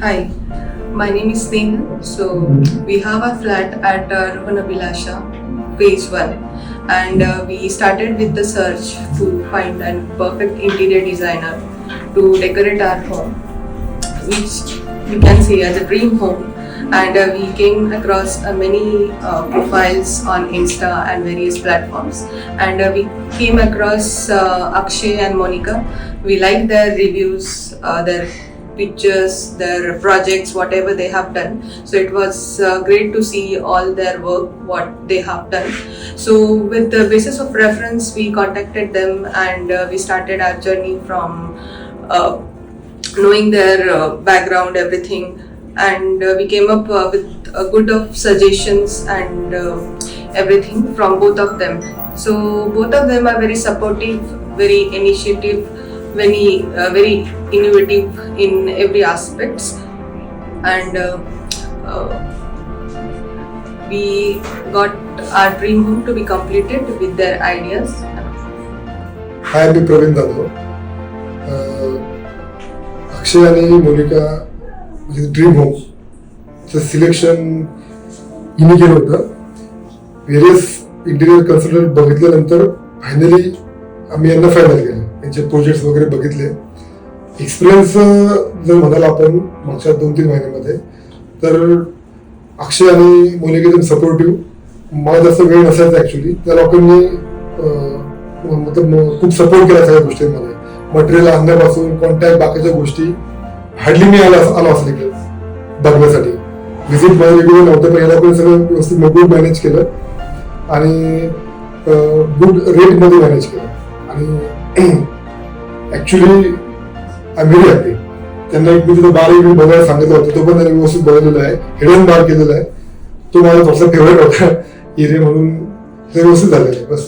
Hi, my name is Snehal. So we have a flat at Ruhanabilasha, phase 1, and we started with the search to find a perfect interior designer to decorate our home, which we can say as a dream home. And we came across many profiles on Insta and various platforms, and we came across Akshay and Monica. We liked their reviews, their pictures, their projects, whatever they have done. So it was great to see all their work, what they have done. So with the basis of reference, we contacted them and we started our journey from knowing their background, everything, and we came up with a good of suggestions and everything from both of them. So both of them are very supportive, very initiative, very innovative in every aspects, and we got our dream home to be completed with their ideas. हाय, मी प्रवीण जाधव. अक्षय आणि Monika dream होमचं selection हिने केलं होतं. Various interior consultant बघितल्यानंतर finally आम्ही यांना final केलं. त्यांचे projects वगैरे बघितले. एक्सपिरियन्स जर म्हणाल आपण मागच्या 2-3 महिन्यामध्ये, तर अक्षय आणि मोनिका एकदम सपोर्टिव्ह. मला जास्त वेळ नसायचा ॲक्च्युली. त्या लोकांनी खूप सपोर्ट केला सगळ्या गोष्टींमध्ये. मटेरियल आणण्यापासून कॉन्टॅक्ट, बाकीच्या गोष्टी हार्डली मी आलो असं इकडे बघण्यासाठी. व्हिजिट माझं रेग्युलर नव्हतं, पण याला पण सगळं व्यवस्थित गुड मॅनेज केलं आणि गुड रेटमध्ये मॅनेज केलं. आणि actually I am very happy. त्यांना एक मी तिथं बार इकडे बघायला सांगितलं होतं, तो पण त्यांनी व्यवस्थित बघितलेला आहे. हिडन बार केलेला आहे. तो माझा थोडासा फेवरेट होता एरिया म्हणून, ते व्यवस्थित झालेलं आहे. बस